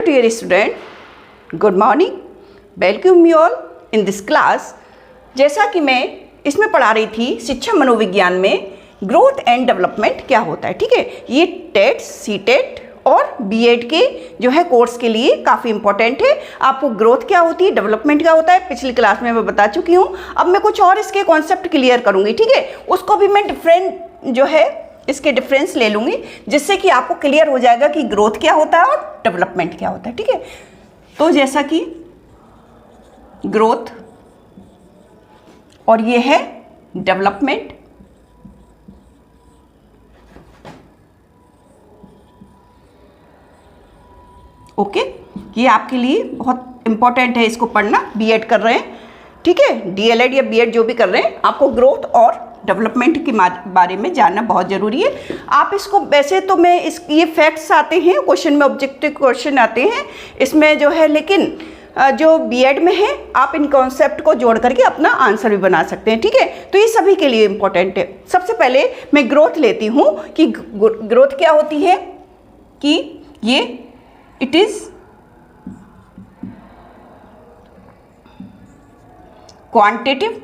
Dear student, good morning. Welcome you all in this class. जैसा कि मैं इसमें पढ़ा रही थी शिक्षा मनोविज्ञान में ग्रोथ एंड डेवलपमेंट क्या होता है, ठीक है। ये टेट, सी टेट और बीएड के जो है कोर्स के लिए काफ़ी इंपॉर्टेंट है। आपको ग्रोथ क्या होती है, डेवलपमेंट क्या होता है, पिछली क्लास में मैं बता चुकी हूँ। अब मैं कुछ और इसके कॉन्सेप्ट क्लियर करूँगी, ठीक है। उसको भी मैं डिफरेंट जो है इसके डिफरेंस ले लूँगी, जिससे कि आपको क्लियर हो जाएगा कि ग्रोथ क्या होता है और डेवलपमेंट क्या होता है, ठीक है। तो जैसा कि ग्रोथ और ये है डेवलपमेंट, ओके। ये आपके लिए बहुत इंपॉर्टेंट है, इसको पढ़ना। बीएड कर रहे हैं, ठीक है, डीएलएड या बीएड जो भी कर रहे हैं, आपको ग्रोथ और डेवलपमेंट के बारे में जानना बहुत ज़रूरी है। आप इसको वैसे तो मैं ये फैक्ट्स आते हैं क्वेश्चन में, ऑब्जेक्टिव क्वेश्चन आते हैं इसमें जो है, लेकिन जो बीएड में है आप इन कॉन्सेप्ट को जोड़ करके अपना आंसर भी बना सकते हैं, ठीक है। तो ये सभी के लिए इम्पोर्टेंट है। सबसे पहले मैं ग्रोथ लेती हूँ कि ग्रोथ क्या होती है, कि ये इट इज़ क्वांटिटेटिव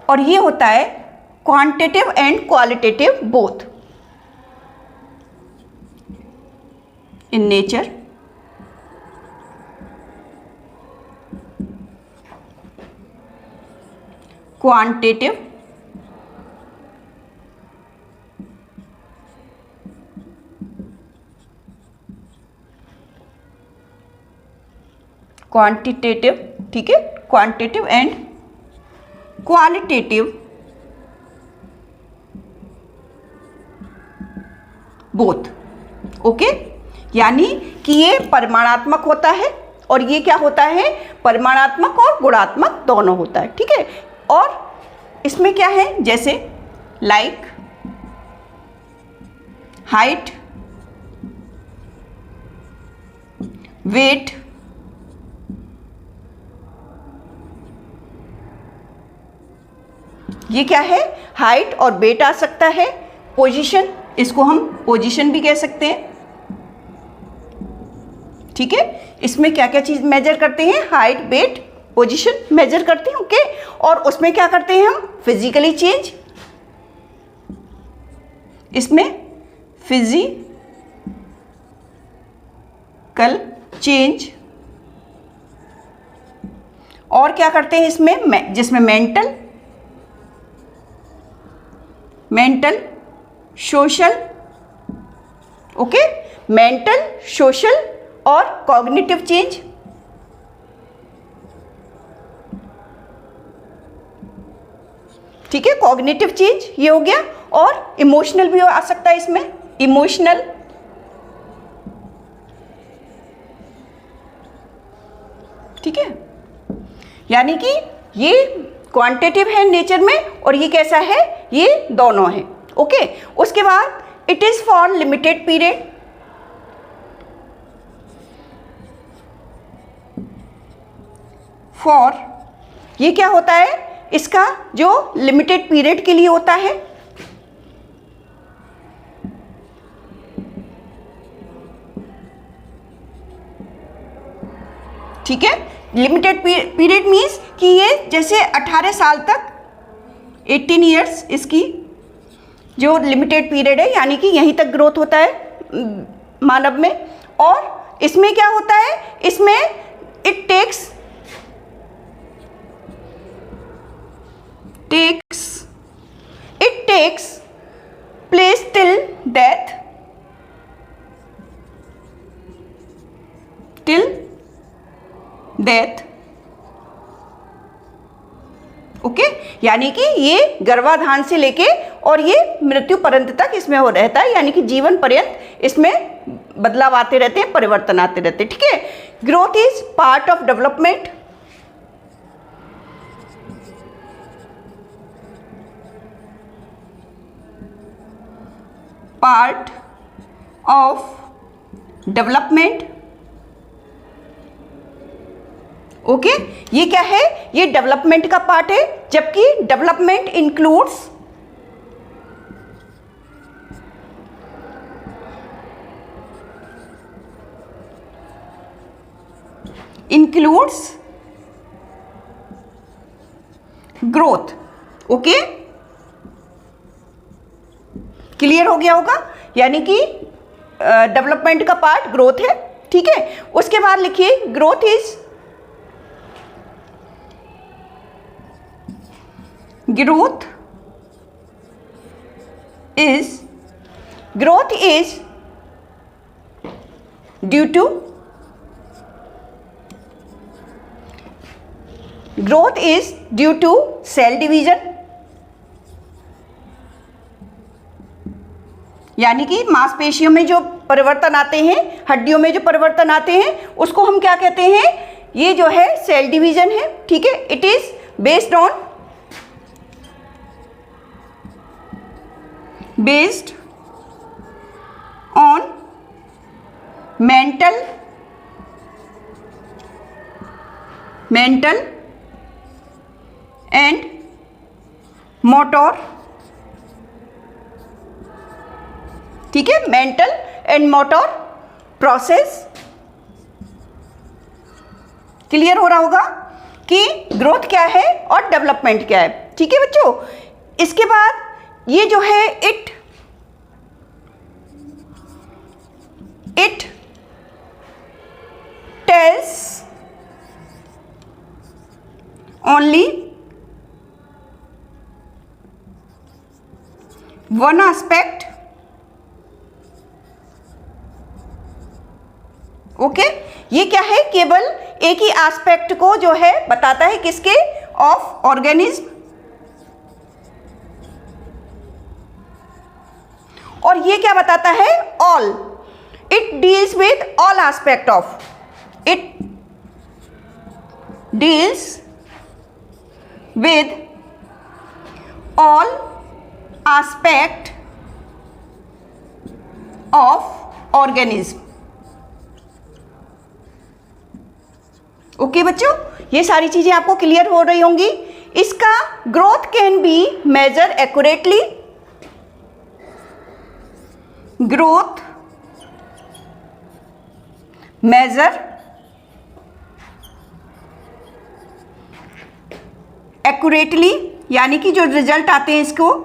और ये होता है quantitative and qualitative both in nature. Quantitative quantitative, ठीक है, quantitative and qualitative both, okay. यानी कि ये परिमाणात्मक होता है और ये क्या होता है, परिमाणात्मक और गुणात्मक दोनों होता है, ठीक है। और इसमें क्या है, जैसे लाइक हाइट, वेट, ये क्या है, हाइट और वेट आ सकता है। पोजीशन, इसको हम पोजीशन भी कह सकते हैं, ठीक है। इसमें क्या क्या चीज़ मेजर करते हैं, हाइट, वेट, पोजीशन मेजर करते हैं, ओके। और उसमें क्या करते हैं हम, फिजिकली चेंज, इसमें फिजिकल चेंज। और क्या करते हैं इसमें, जिसमें mental, social, okay, mental, social और कॉग्निटिव चेंज, ठीक है। कॉग्निटिव चेंज ये हो गया। और इमोशनल भी आ सकता है इसमें, इमोशनल, ठीक है। यानी कि ये क्वांटिटेटिव है नेचर में और ये कैसा है, ये दोनों है, ओके। उसके बाद it is for limited period, for ये क्या होता है, इसका जो लिमिटेड पीरियड के लिए होता है, ठीक है। लिमिटेड पीरियड मीन्स कि ये जैसे 18 साल तक, 18 ईयर्स इसकी जो लिमिटेड पीरियड है, यानी कि यहीं तक ग्रोथ होता है मानव में। और इसमें क्या होता है, इसमें it takes place till death, okay. यानी कि ये गर्भाधान से लेके और ये मृत्यु पर्यंत तक इसमें हो रहता है, यानी कि जीवन पर्यंत इसमें बदलाव आते रहते हैं, परिवर्तन आते रहते हैं, ठीक है। Growth is part of development, part of development, okay. ये क्या है, ये डेवलपमेंट का पार्ट है, जबकि development includes includes growth. Okay, clear हो गया होगा, यानी कि डेवलपमेंट का पार्ट ग्रोथ है। ठीक है, उसके बाद लिखिए growth is due to cell division, यानी कि मांसपेशियों में जो परिवर्तन आते हैं, हड्डियों में जो परिवर्तन आते हैं, उसको हम क्या कहते हैं, ये जो है सेल डिवीजन है। ठीक है, it is based on mental and motor. ठीक है, mental and motor process. Clear हो रहा होगा कि ग्रोथ क्या है और डेवलपमेंट क्या है। ठीक है बच्चों, इसके बाद ये जो है it tells only one aspect. Okay, ये क्या है, केवल एक ही एस्पेक्ट को जो है बताता है, किसके, ऑफ ऑर्गेनिज्म। और ये क्या बताता है, all. It deals with all aspect of, it deals with all aspect of organism. Okay बच्चों, ये सारी चीजें आपको क्लियर हो रही होंगी। इसका growth can be measure accurately, growth measure accurately, यानी कि जो रिजल्ट आते हैं इसको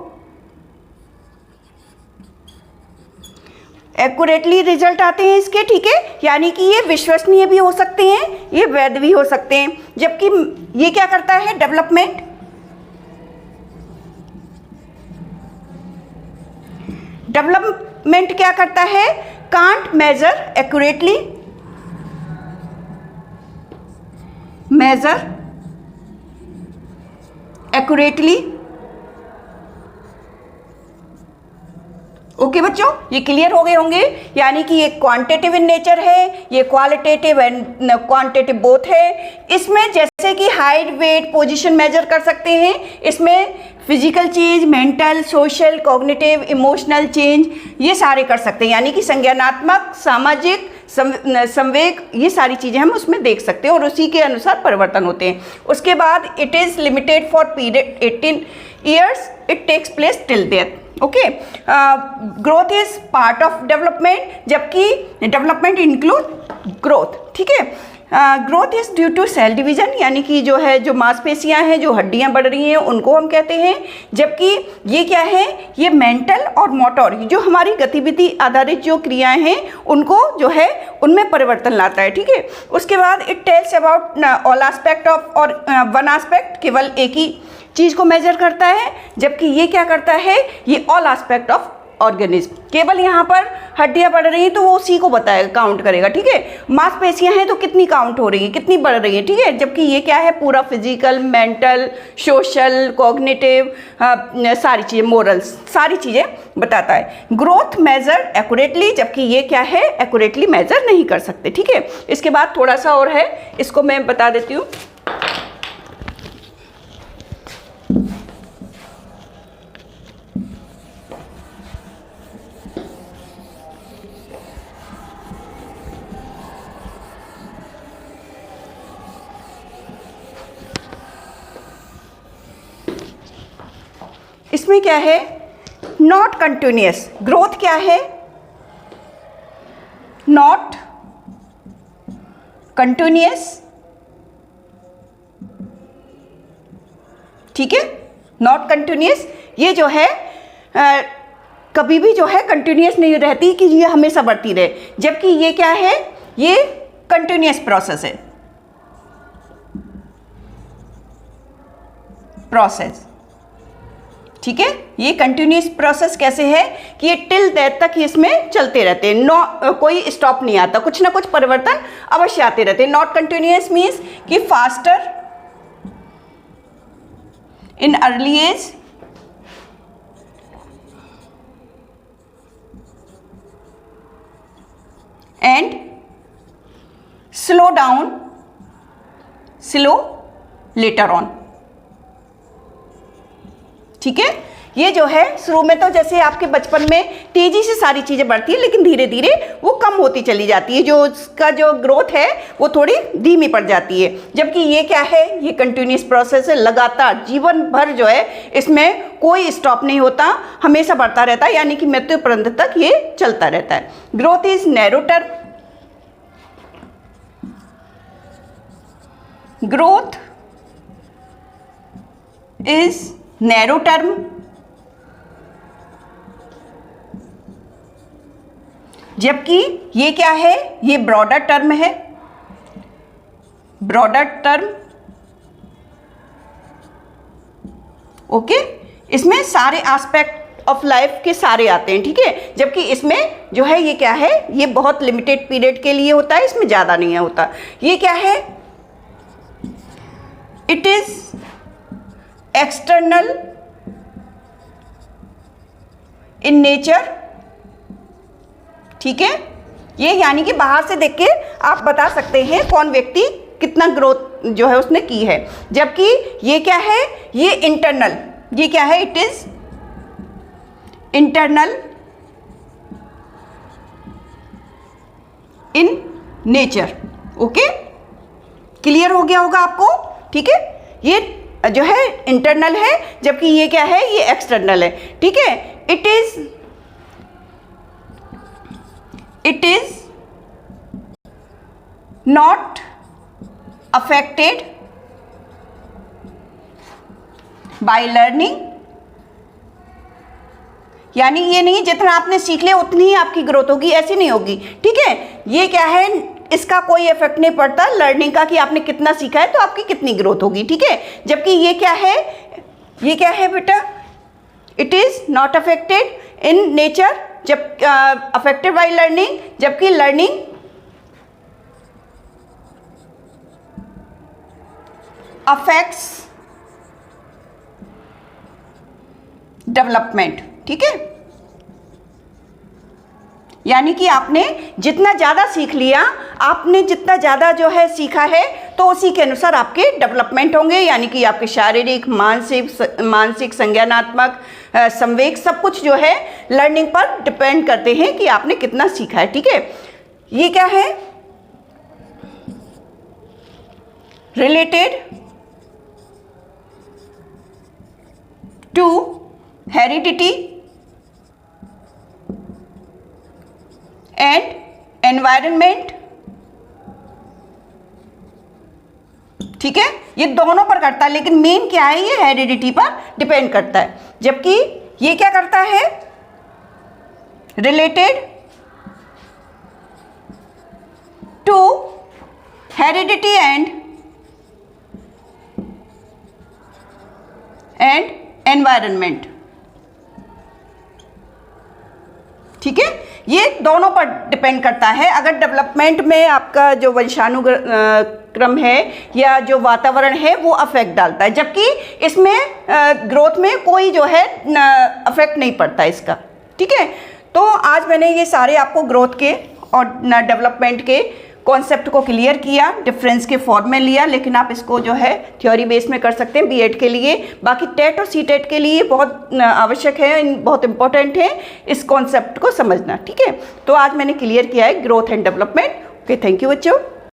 एक्यूरेटली रिजल्ट आते हैं इसके। ठीक है, यानी कि ये विश्वसनीय भी हो सकते हैं, ये वैध भी हो सकते हैं। जबकि ये क्या करता है, डेवलपमेंट क्या करता है, कांट मेजर एक्यूरेटली, ओके बच्चों, ये क्लियर हो गए होंगे। यानी कि ये क्वांटिटेटिव इन नेचर है, ये क्वालिटेटिव एंड क्वांटिटेटिव बोथ है। इसमें जैसे कि हाइट, वेट, पोजीशन मेजर कर सकते हैं, इसमें physical change, mental, social, cognitive, emotional change, ये सारे कर सकते हैं। यानी कि संज्ञानात्मक, सामाजिक, संवेग, ये सारी चीज़ें हम उसमें देख सकते हैं और उसी के अनुसार परिवर्तन होते हैं। उसके बाद it is limited for period 18 years, it takes place till death. Okay, growth is part of development, जबकि डेवलपमेंट इंक्लूड ग्रोथ। ठीक है, growth is due to cell division, यानी कि जो है, जो मांसपेशियां हैं, जो हड्डियां बढ़ रही हैं, उनको हम कहते हैं। जबकि ये क्या है, ये मेंटल और मोटर, जो हमारी गतिविधि आधारित जो क्रियाएं हैं, उनको जो है उनमें परिवर्तन लाता है। ठीक है, उसके बाद it tells about all aspect of, और वन एस्पेक्ट केवल एक ही चीज़ को मेजर करता है, जबकि ये क्या करता है, ये ऑल एस्पेक्ट ऑफ ऑर्गेनिज्म। केवल यहाँ पर हड्डियाँ बढ़ रही हैं तो वो उसी को बताएगा, काउंट करेगा। ठीक है, मांसपेशियाँ हैं तो कितनी काउंट हो रही है, कितनी बढ़ रही है। ठीक है, जबकि ये क्या है, पूरा फिजिकल, मेंटल, सोशल, कॉग्निटिव, सारी चीज़ें, मोरल्स, सारी चीज़ें बताता है। ग्रोथ मेजर एक्यूरेटली, जबकि ये क्या है, एक्यूरेटली मेजर नहीं कर सकते। ठीक है, इसके बाद थोड़ा सा और है, इसको मैं बता देती हूँ। इसमें क्या है, नॉट कंटिन्यूअस। ग्रोथ क्या है, नॉट कंटिन्यूअस ठीक है, नॉट कंटिन्यूस। ये जो है कभी भी जो है कंटिन्यूस नहीं रहती कि ये हमेशा बढ़ती रहे, जबकि ये क्या है, ये कंटिन्यूस प्रोसेस है, प्रोसेस, ठीक है। ये कंटिन्यूस प्रोसेस कैसे है कि ये टिल डेथ तक इसमें चलते रहते हैं, कोई स्टॉप नहीं आता, कुछ ना कुछ परिवर्तन अवश्य आते रहते हैं। नॉट कंटिन्यूस मीन्स कि faster in early age and slow down slow later on, ठीक है। ये जो है शुरू में तो जैसे आपके बचपन में तेजी से सारी चीज़ें बढ़ती है, लेकिन धीरे धीरे वो कम होती चली जाती है, जो उसका जो ग्रोथ है वो थोड़ी धीमी पड़ जाती है। जबकि ये क्या है, ये कंटिन्यूस प्रोसेस है, लगातार जीवन भर जो है इसमें कोई स्टॉप नहीं होता, हमेशा बढ़ता रहता है, यानी कि मृत्यु पर्यंत तक ये चलता रहता है। Growth is narrow term, growth is narrow term, जबकि ये क्या है, ये ब्रॉडर टर्म है, ब्रॉडर टर्म, ओके। इसमें सारे एस्पेक्ट ऑफ लाइफ के सारे आते हैं, ठीक है। जबकि इसमें जो है ये क्या है, ये बहुत लिमिटेड पीरियड के लिए होता है, इसमें ज़्यादा नहीं होता। ये क्या है, it is external in nature, ठीक है। ये यानी कि बाहर से देख के आप बता सकते हैं कौन व्यक्ति कितना ग्रोथ जो है उसने की है। जबकि ये क्या है, ये इंटरनल, ये क्या है, it is internal in nature, okay. Clear हो गया होगा आपको, ठीक है। ये जो है इंटरनल है, जबकि ये क्या है, ये एक्सटर्नल है, ठीक है। It is not affected by learning, यानी ये नहीं जितना आपने सीख लिया उतनी ही आपकी ग्रोथ होगी, ऐसी नहीं होगी, ठीक है। ये क्या है, इसका कोई इफेक्ट नहीं पड़ता लर्निंग का कि आपने कितना सीखा है तो आपकी कितनी ग्रोथ होगी, ठीक है। जबकि ये क्या है, ये क्या है बेटा, it is not affected in nature, जब अफेक्टेड बाय लर्निंग, जबकि लर्निंग अफेक्ट्स डेवलपमेंट, ठीक है। यानी कि आपने जितना ज़्यादा सीख लिया, आपने जितना ज़्यादा जो है सीखा है, तो उसी के अनुसार आपके डेवलपमेंट होंगे, यानी कि आपके शारीरिक, मानसिक, संज्ञानात्मक, संवेग, सब कुछ जो है लर्निंग पर डिपेंड करते हैं कि आपने कितना सीखा है, ठीक है। ये क्या है, related to heredity and environment, ठीक है। ये दोनों पर करता है, लेकिन मेन क्या है, ये हेरिडिटी पर डिपेंड करता है। जबकि ये क्या करता है, related to heredity and environment, ठीक है। ये दोनों पर डिपेंड करता है। अगर डेवलपमेंट में आपका जो वंशानुक्रम है या जो वातावरण है वो अफेक्ट डालता है, जबकि इसमें ग्रोथ में कोई जो है अफेक्ट नहीं पड़ता इसका, ठीक है। तो आज मैंने ये सारे आपको ग्रोथ के और डेवलपमेंट के कॉन्सेप्ट को क्लियर किया, डिफरेंस के फॉर्म में लिया, लेकिन आप इसको जो है थ्योरी बेस में कर सकते हैं बीएड के लिए। बाकी टेट और सीटेट के लिए बहुत आवश्यक है, बहुत इंपॉर्टेंट है इस कॉन्सेप्ट को समझना, ठीक है। तो आज मैंने क्लियर किया है growth and development. Okay, thank you बच्चों।